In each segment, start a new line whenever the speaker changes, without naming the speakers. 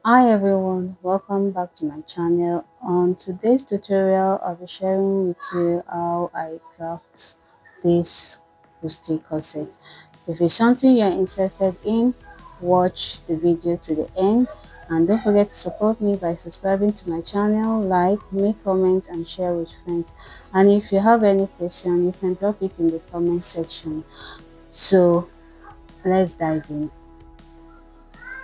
Hi everyone, welcome back to my channel. On today's tutorial, I'll be sharing with you how I craft this bustier corset. If it's something you're interested in, watch the video to the end, and don't forget to support me by subscribing to my channel, like, make comments and share with friends. And if you have any question, you can drop it in the comment section. So let's dive in.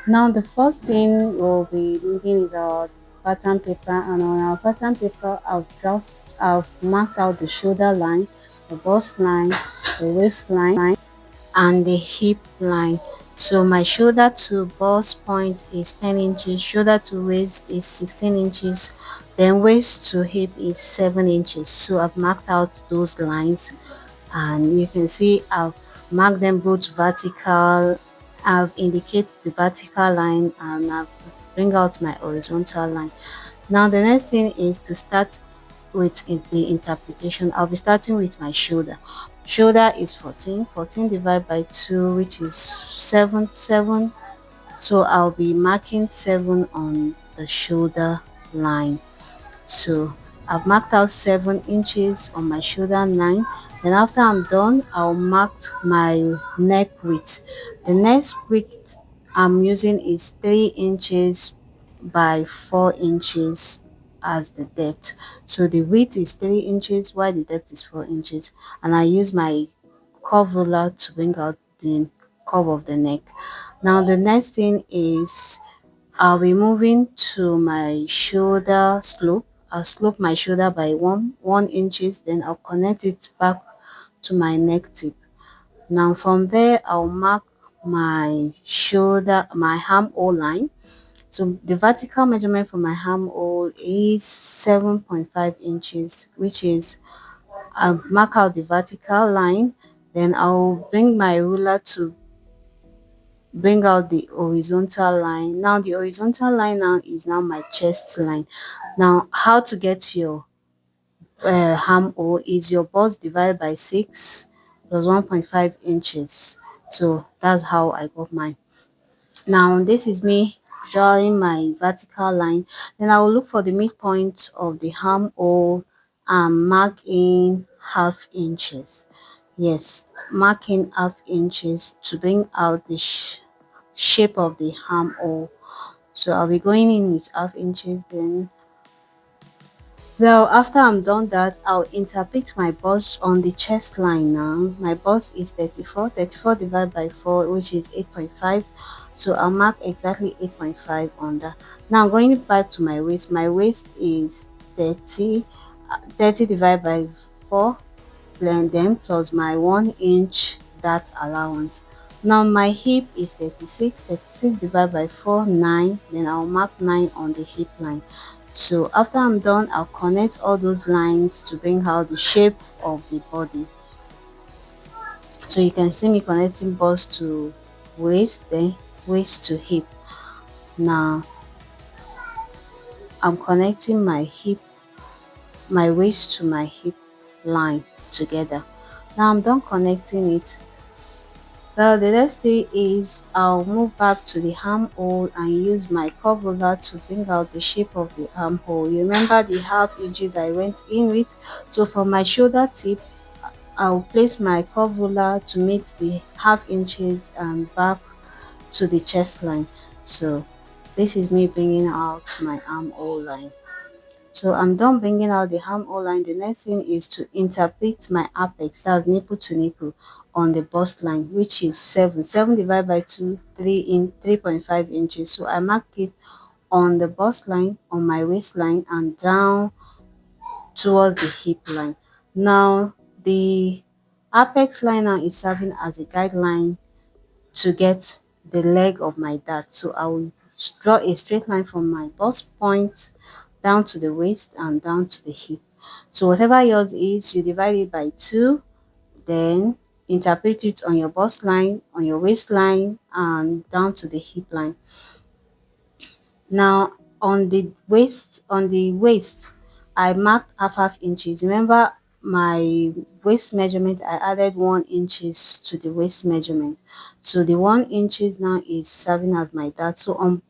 Now the first thing we'll be needing is our pattern paper, and on our pattern paper I've marked out the shoulder line, the bust line, the waistline and the hip line. So my shoulder to bust point is 10 inches, shoulder to waist is 16 inches, then waist to hip is 7 inches. So I've marked out those lines, and you can see I've marked them both vertical. I've indicated the vertical line and I've bring out my horizontal line. Now the next thing is to start with the interpretation. I'll be starting with my shoulder. Shoulder is 14 divided by 2, which is 7. So I'll be marking 7 on the shoulder line. So I've marked out 7 inches on my shoulder line. Then after I'm done, I'll mark my neck width. The next width I'm using is 3 inches by 4 inches as the depth. So the width is 3 inches while the depth is 4 inches, and I use my curve ruler to bring out the curve of the neck. Now the next thing is I'll be moving to my shoulder slope. I'll slope my shoulder by one inches, then I'll connect it back to my neck tip. Now from there I'll mark my shoulder, my armhole line. So the vertical measurement for my armhole is 7.5 inches, which is I'll mark out the vertical line, then I'll bring my ruler to bring out the horizontal line. Now the horizontal line now is now my chest line. Now how to get your armhole is your bust divided by 6 plus 1.5 inches. So that's how I got mine. Now this is me drawing my vertical line. Then I will look for the midpoint of the armhole and mark in half inches. Yes, marking half inches to bring out the shape of the armhole. So I'll be going in with half inches. Then now after I'm done that, I'll interpret my bust on the chest line. Now my bust is 34 divided by 4, which is 8.5. So I'll mark exactly 8.5 on that. Now going back to my waist is 30 divided by 4, then plus my 1 inch that allowance. Now my hip is 36 divided by 4, 9. Then I'll mark 9 on the hip line. So after I'm done, I'll connect all those lines to bring out the shape of the body. So you can see me connecting bust to waist, then waist to hip. Now I'm connecting my waist to my hip line together. Now I'm done connecting it. Now the next thing is I'll move back to the armhole and use my curve ruler to bring out the shape of the armhole. You remember the half inches I went in with? So from my shoulder tip, I'll place my curve ruler to meet the half inches and back to the chest line. So this is me bringing out my armhole line. So I'm done bringing out the armhole line. The next thing is to interpret my apex, that's nipple to nipple, on the bust line, which is 7 divided by 2, 3.5 inches. So I marked it on the bust line, on my waistline, and down towards the hip line. Now the apex line now is serving as a guideline to get the leg of my dart. So I will draw a straight line from my bust point down to the waist and down to the hip. So whatever yours is, you divide it by 2, then interpret it on your bust line, on your waistline, and down to the hip line. Now on the waist, I marked half inches. Remember my waist measurement, I added 1 inches to the waist measurement. So the 1 inches now is serving as my dart. So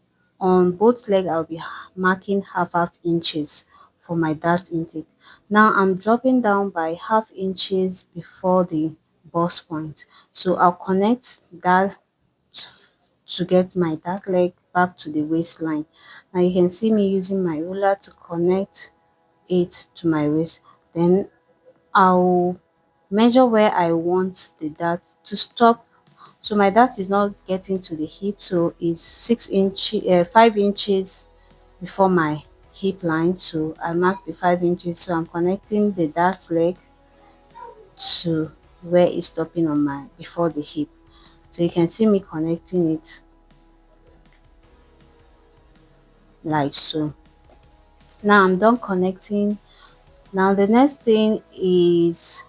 on both leg I'll be marking half inches for my dart intake. Now I'm dropping down by half inches before the bust point, so I'll connect that to get my dart leg back to the waistline. Now you can see me using my ruler to connect it to my waist. Then I'll measure where I want the dart to stop. So my dart is not getting to the hip, so it's 5 inches before my hip line. So I mark the 5 inches. So I'm connecting the dart leg to where it's stopping on my before the hip. So you can see me connecting it like so. Now I'm done connecting. Now the next thing is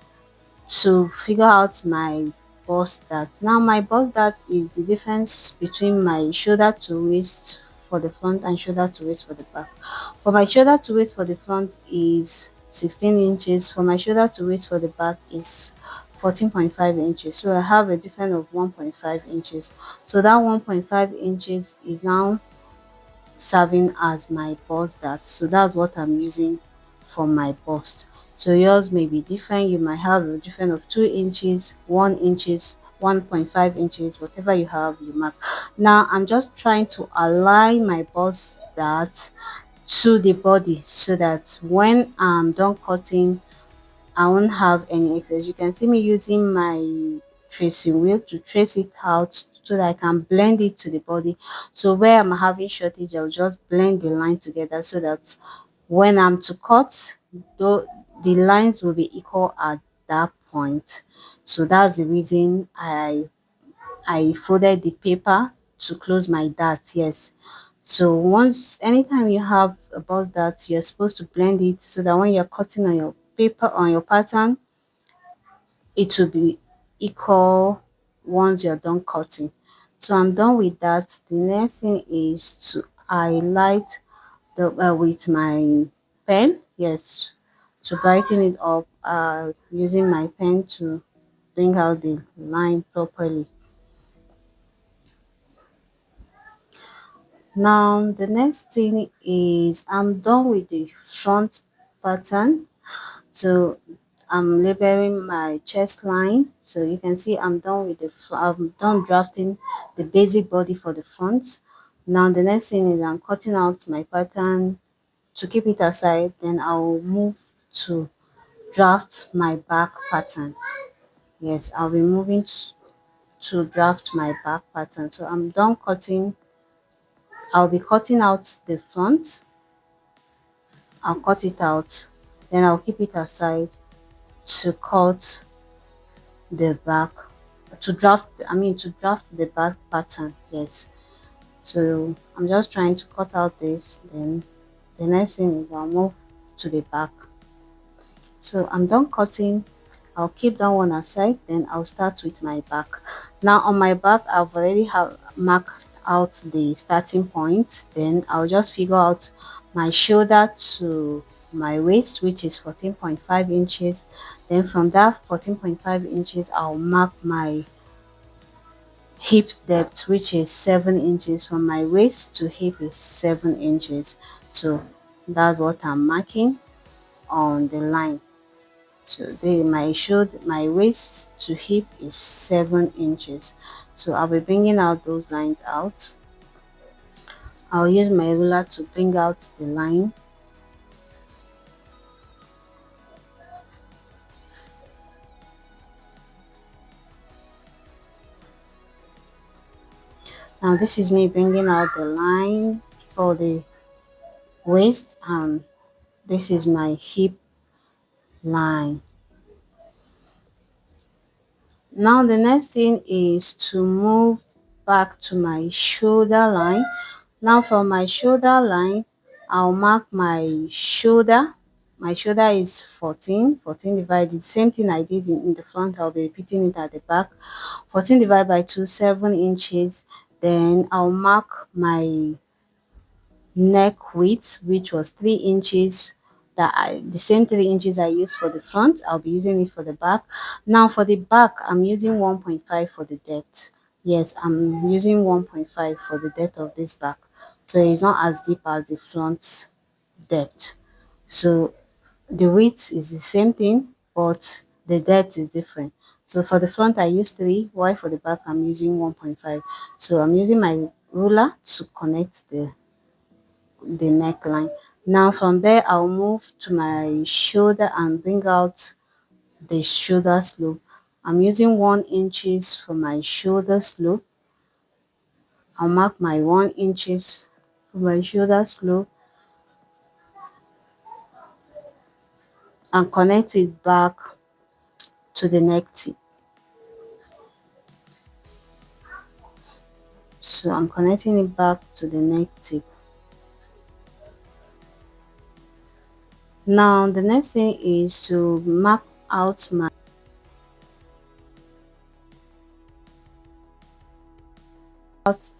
to figure out my bust dart. Now my bust dart is the difference between my shoulder to waist for the front and shoulder to waist for the back. For my shoulder to waist for the front is 16 inches. For my shoulder to waist for the back is 14.5 inches. So I have a difference of 1.5 inches. So that 1.5 inches is now serving as my bust dart. So that's what I'm using for my bust. So yours may be different. You might have a difference of 2 inches, 1 inches, 1.5 inches, whatever you have, you mark. Now I'm just trying to align my bust dart to the body so that when I'm done cutting, I won't have any excess. You can see me using my tracing wheel to trace it out so that I can blend it to the body. So where I'm having shortage, I'll just blend the line together so that when I'm to cut, though the lines will be equal at that point. So that's the reason I folded the paper to close my dart. Yes. So once anytime you have a bust dart, you're supposed to blend it so that when you're cutting on your paper on your pattern, it will be equal once you're done cutting. So I'm done with that. The next thing is to highlight the with my pen. Yes, to brighten it up, using my pen to bring out the line properly. Now the next thing is I'm done with the front pattern. So I'm labeling my chest line. So you can see I'm done with I'm done drafting the basic body for the front. Now the next thing is I'm cutting out my pattern to keep it aside. Then I'll move to draft my back pattern. Yes, I'll be moving to draft my back pattern. So I'm done cutting. I'll be cutting out the front. I'll cut it out. Then I'll keep it aside to cut the back to draft the back pattern. Yes, so I'm just trying to cut out this. Then the next thing is I'll move to the back. So I'm done cutting. I'll keep that one aside. Then I'll start with my back. Now on my back, I've already have marked out the starting point. Then I'll just figure out my shoulder to my waist, which is 14.5 inches. Then from that 14.5 inches, I'll mark my hip depth, which is 7 inches. From my waist to hip is 7 inches. So that's what I'm marking on the line. So my waist to hip is 7 inches. So I'll be bringing out those lines out. I'll use my ruler to bring out the line. Now this is me bringing out the line for the waist, and this is my hip line. Now the next thing is to move back to my shoulder line. Now for my shoulder line, I'll mark my shoulder. My shoulder is 14 divided, same thing I did in the front, I'll be repeating it at the back. 14 divided by 2, 7 inches. Then I'll mark my neck width, which was 3 inches. The same 3 inches I used for the front, I'll be using it for the back. Now for the back, I'm using 1.5 for the depth. Yes, I'm using 1.5 for the depth of this back. so it's not as deep as the front depth. So the width is the same thing, but the depth is different. So for the front I use 3, while for the back I'm using 1.5. So I'm using my ruler to connect the neckline. Now from there I'll move to my shoulder and bring out the shoulder slope. I'm using 1 inches for my shoulder slope. I'll mark my 1 inches for my shoulder slope and connect it back to the neck tip. So I'm connecting it back to the neck tip. Now the next thing is to mark out my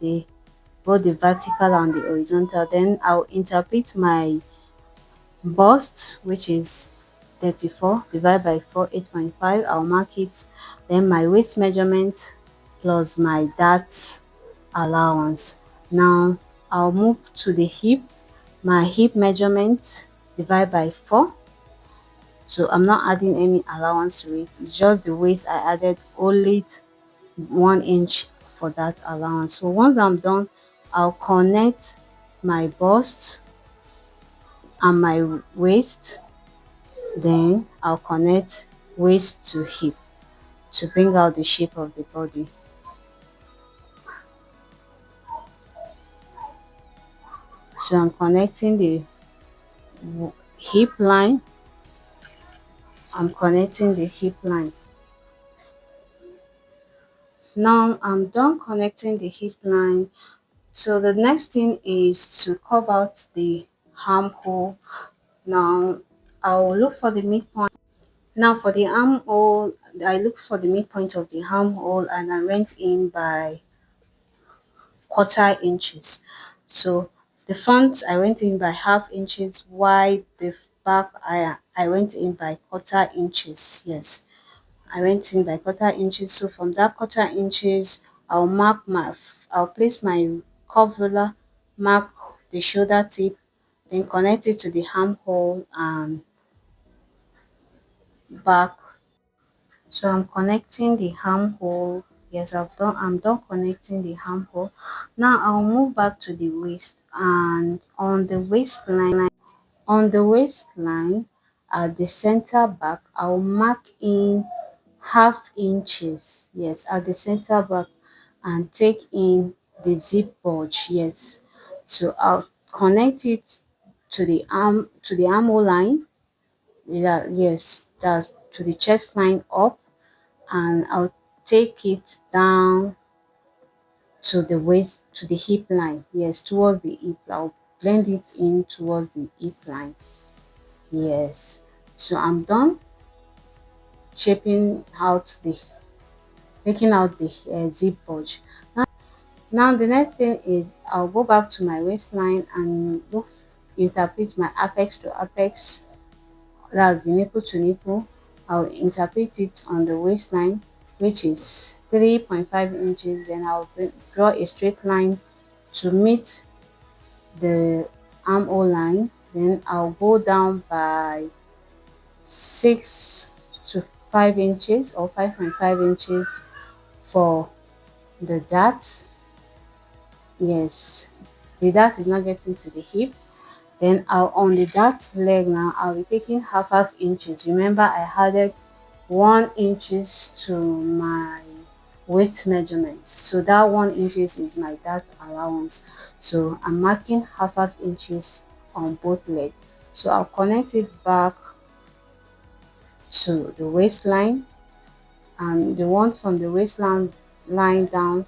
the both the vertical and the horizontal. Then I'll interpret my bust, which is 34 divided by 4, 8.5. I'll mark it. Then my waist measurement plus my dart allowance. Now I'll move to the hip. My hip measurement divided by 4. So I'm not adding any allowance to it. It's just the waist I added only 1 inch for that allowance. So once I'm done, I'll connect my bust and my waist. Then I'll connect waist to hip to bring out the shape of the body. So I'm connecting the hip line. I'm connecting the hip line. Now I'm done connecting the hip line. So the next thing is to curve out the armhole. Now I'll look for the midpoint. Now for the armhole, I look for the midpoint of the armhole and I went in by 1/4 inches. So the front I went in by 1/2 inches, while the back I went in by 1/4 inches. Yes, I went in by 1/4 inches. So from that 1/4 inches, I'll place my curve ruler, mark the shoulder tip, then connect it to the armhole and back. So I'm connecting the armhole. Yes, I'm done connecting the armhole. Now I'll move back to the waist, and on the waistline at the center back I'll mark in 1/2 inches. Yes, at the center back, and take in the zip bulge. Yes, so I'll connect it to the armhole line. Yeah, yes, that's to the chest line up, and I'll take it down to the waist, to the hip line. Yes, towards the hip. I'll blend it in towards the hip line. Yes, so I'm done shaping out the taking out the zip bulge. Now the next thing is I'll go back to my waistline and interpret my apex to apex, that's the nipple to nipple. I'll interpret it on the waistline, which is 3.5 inches. Then I'll draw a straight line to meet the armhole line. Then I'll go down by 6 to 5 inches or 5.5 inches for the dart. Yes, the dart is not getting to the hip. Then on the dart leg now, I'll be taking half inches. Remember I added 1 inches to my waist measurement, so that 1 inches is my dart allowance. So I'm marking half inches on both legs. So I'll connect it back to the waistline, and the one from the waistline line down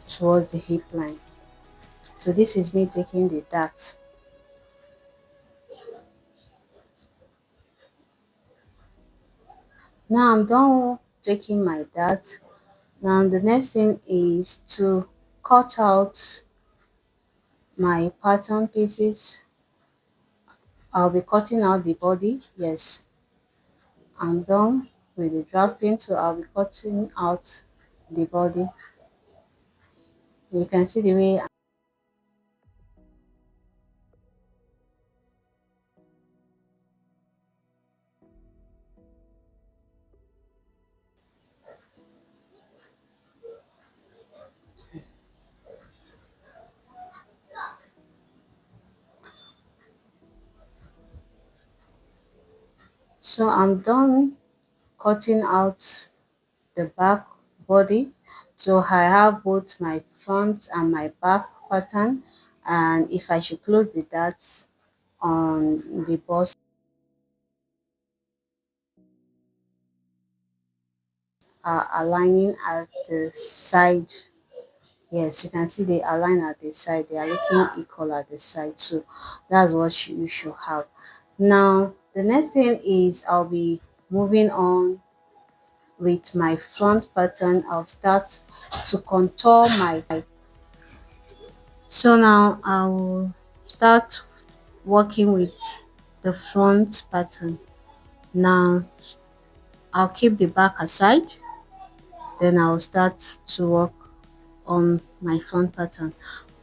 towards the hip line. So this is me taking the dart. Now I'm done taking my dart. Now the next thing is to cut out my pattern pieces. I'll be cutting out the body. Yes, I'm done with the drafting, so I'll be cutting out the body. You can see the way So I'm done cutting out the back body. So I have both my front and my back pattern, and if I should close the darts on the bust are aligning at the side. Yes, you can see they align at the side. They are looking equal at the side. So that's what you should have. Now, the next thing is I'll be moving on with my front pattern. I'll start to contour my. So now I'll start working with the front pattern. Now I'll keep the back aside. Then I'll start to work on my front pattern.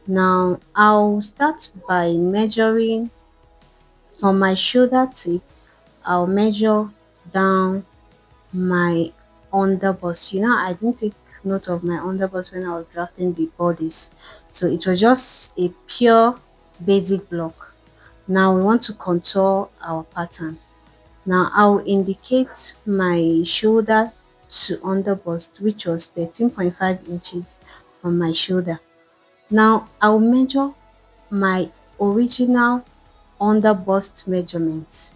Now I'll start by measuring from my shoulder tip. I'll measure down my underbust. I didn't take note of my underbust when I was drafting the bodies, so it was just a pure basic block. Now we want to contour our pattern. Now I'll indicate my shoulder to underbust, which was 13.5 inches from my shoulder. Now I'll measure my original underbust measurements.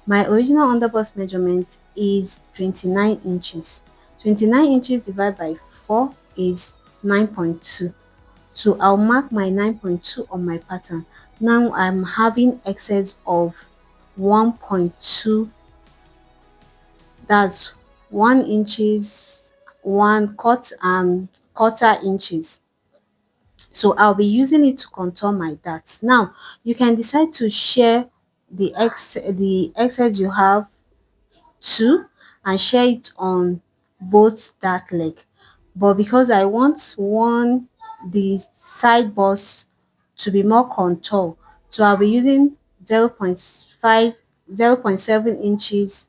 My original underbust measurement is 29 inches. 29 inches divided by 4 is 9.2. So I'll mark my 9.2 on my pattern. Now I'm having excess of 1.2, that's 1 inches, 1 quarter inches. So I'll be using it to contour my darts. Now you can decide to share the excess you have two and share it on both dart leg, but because I want the side bust to be more contour, so I'll be using 0.5 0.7 inches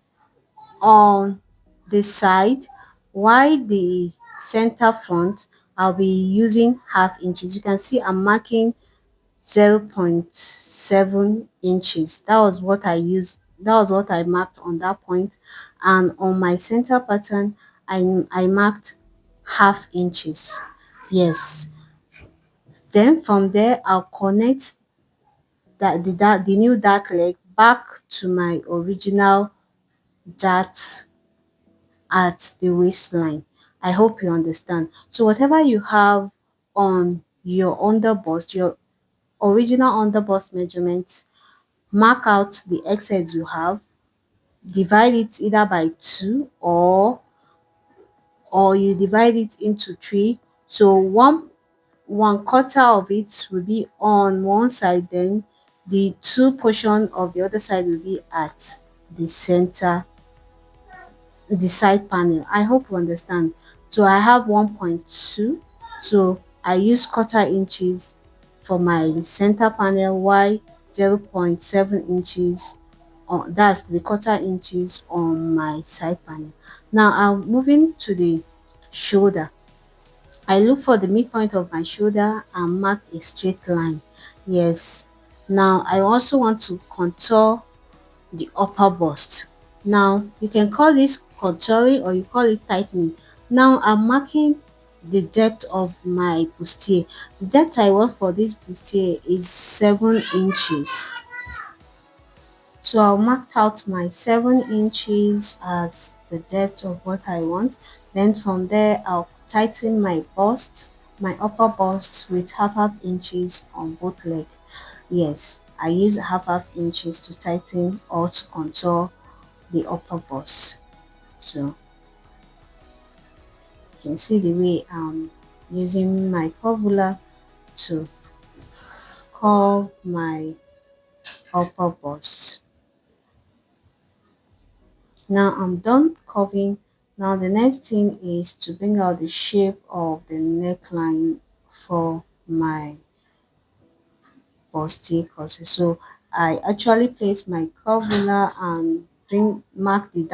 on the side, while the center front I'll be using half inches. You can see I'm marking 0.7 inches. That was what I used. That was what I marked on that point. And on my center pattern, I marked half inches. Yes. Then from there, I'll connect the new dart leg back to my original dart at the waistline. I hope you understand. So whatever you have on your underbust, your original underbust measurements, mark out the excess you have, divide it either by 2 or you divide it into 3. So one quarter of it will be on one side, then the two portion of the other side will be at the center, the side panel. I hope you understand. So I have 1.2, so I use quarter inches for my center panel, while 0.7 inches on, that's the quarter inches on my side panel. Now I'm moving to the shoulder. I look for the midpoint of my shoulder and mark a straight line. Yes. Now I also want to contour the upper bust. Now you can call this contouring or you call it tightening. Now I'm marking the depth of my bustier. The depth I want for this bustier is 7 inches. So I'll mark out my 7 inches as the depth of what I want. Then from there I'll tighten my bust, my upper bust, with half inches on both legs. Yes, I use half inches to tighten or to contour the upper bust. So you can see the way I'm using my curvula to curve my upper bust. Now I'm done curving. Now the next thing is to bring out the shape of the neckline for my bustier corset. So I actually place my curvula and mark the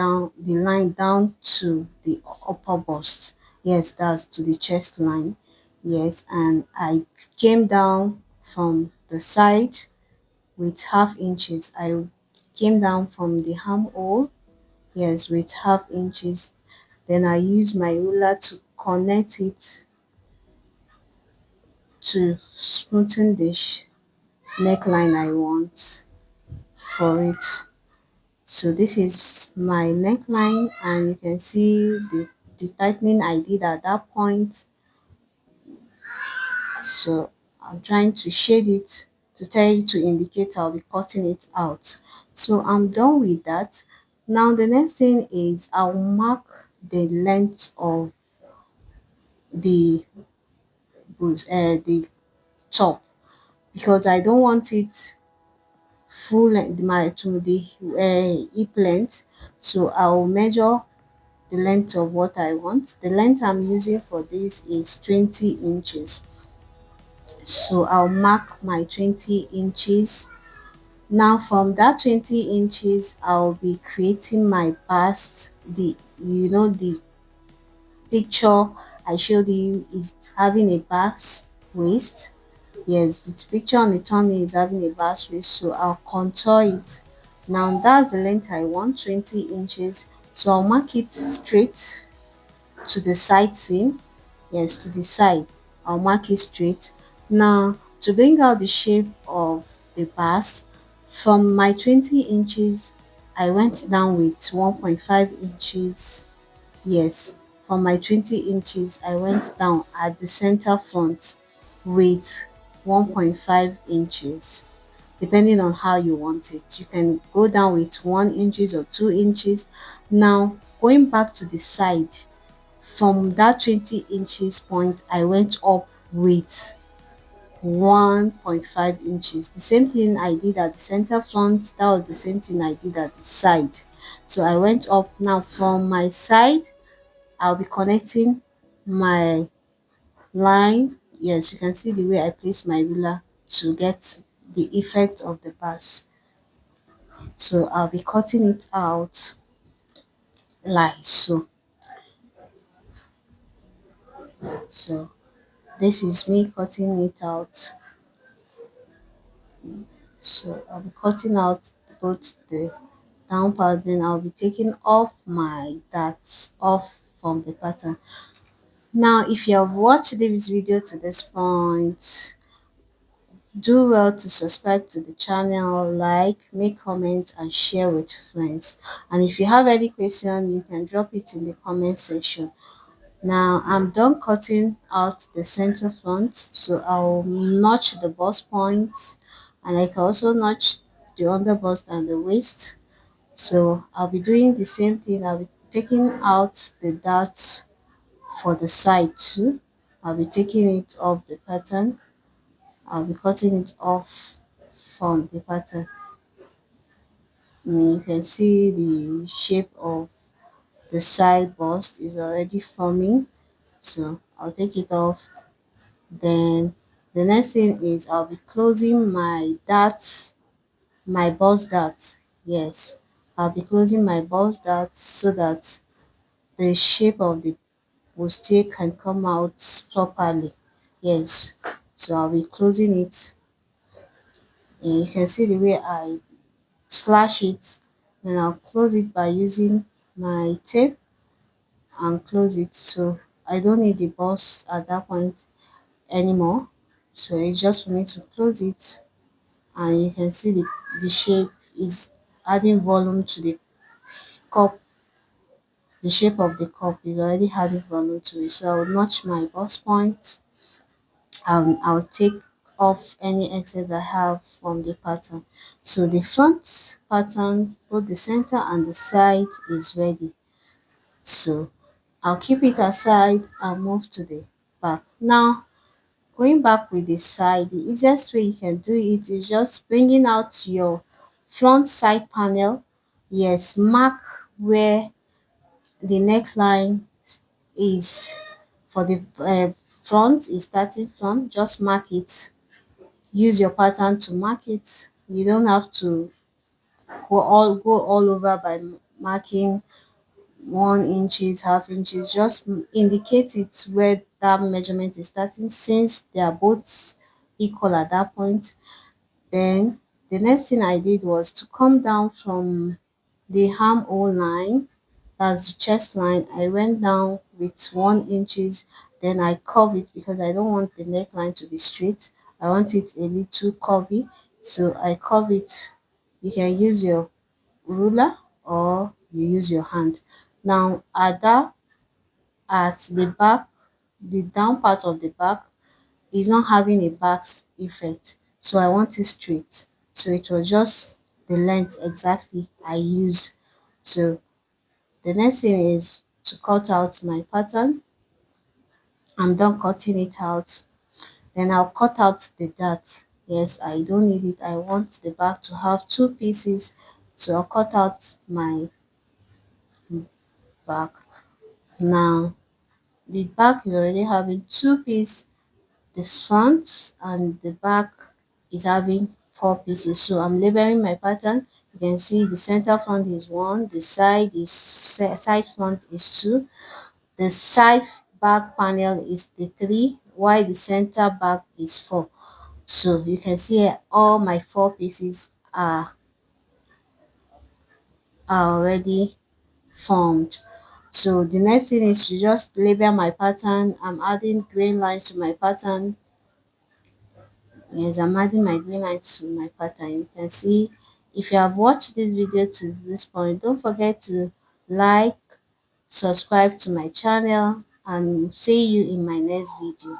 line down to the upper bust. Yes, that's to the chest line. Yes, and I came down from the side with half inches. I came down from the armhole yes, with half inches. Then I use my ruler to connect it to smoothen the neckline I want for it. So this is my neckline, and you can see the tightening I did at that point. So I'm trying to shade it to tell you to indicate I'll be cutting it out. So I'm done with that. Now the next thing is I'll mark the length of the the top, because I don't want it full length my to the hip length. So I'll measure the length of what I want. The length I'm using for this is 20 inches. So I'll mark my 20 inches. Now from that 20 inches, I'll be creating my bust. The picture I showed you is having a bust waist. Yes, the picture on the tummy is having a bust waist, so I'll contour it. Now that's the length I want, 20 inches. So I'll mark it straight to the side seam. Yes, to the side. I'll mark it straight. Now to bring out the shape of the bust, from my 20 inches I went down with 1.5 inches. Yes, from my 20 inches I went down at the center front with 1.5 inches, depending on how you want it. You can go down with 1 inches or 2 inches. Now going back to the side, from that 20 inches point I went up with 1.5 inches. The same thing I did at the center front, that was the same thing I did at the side. So I went up. Now from my side I'll be connecting my line. Yes, you can see the way I place my ruler to get the effect of the bust. So I'll be cutting it out like so. So this is me cutting it out. So I'll be cutting out both the down part, then I'll be taking off my darts off from the pattern. Now if you have watched this video to this point, do well to subscribe to the channel, like, make comments, and share with friends. And if you have any question, you can drop it in the comment section. Now I'm done cutting out the center front, so I'll notch the bust point, and I can also notch the under bust and the waist. So I'll be doing the same thing. I'll be taking out the darts for the side too. I'll be taking it off the pattern. I'll be cutting it off from the pattern. You can see the shape of the side bust is already forming. So I'll take it off. Then the next thing is I'll be closing my darts, my bust darts. Yes, I'll be closing my bust darts so that the shape of the bustier can come out properly. Yes, so I'll be closing it. And you can see the way I slash it. Then I'll close it by using my tape and close it. So I don't need the bust at that point anymore. So it's just for me to close it, and you can see the shape is adding volume to the cup. The shape of the cup is already adding volume to it. So I'll notch my bust point. I'll take off any excess I have from the pattern. So the front pattern, both the center and the side, is ready. So I'll keep it aside and move to the back. Now going back with the side, the easiest way you can do it is just bringing out your front side panel. Yes, mark where the neckline is for the front is starting from. Just mark it. Use your pattern to mark it. You don't have to go all over by marking 1 inches, half inches. Just indicate it where that measurement is starting, since they are both equal at that point. Then the next thing I did was to come down from the armhole line, that's the chest line, I went down with 1 inches. Then I curve it because I don't want the neckline to be straight. I want it a little curvy, so I curve it. You can use your ruler or you use your hand. Now at the back, the down part of the back is not having a back effect, so I want it straight. So it was just the length exactly I use. So the next thing is to cut out my pattern. I'm done cutting it out. Then I'll cut out the dart. Yes, I don't need it. I want the back to have two pieces. So I'll cut out my back. Now the back is already having two pieces. This front and the back is having four pieces. So I'm labeling my pattern. You can see the center front is one, the side front is two, the side back panel is the three, while the center back is four. So you can see here all my four pieces are already formed. So the next thing is to just label my pattern. I'm adding green lines to my pattern. Yes, I'm adding my green lines to my pattern. You can see, if you have watched this video to this point, don't forget to like, subscribe to my channel, and see you in my next video.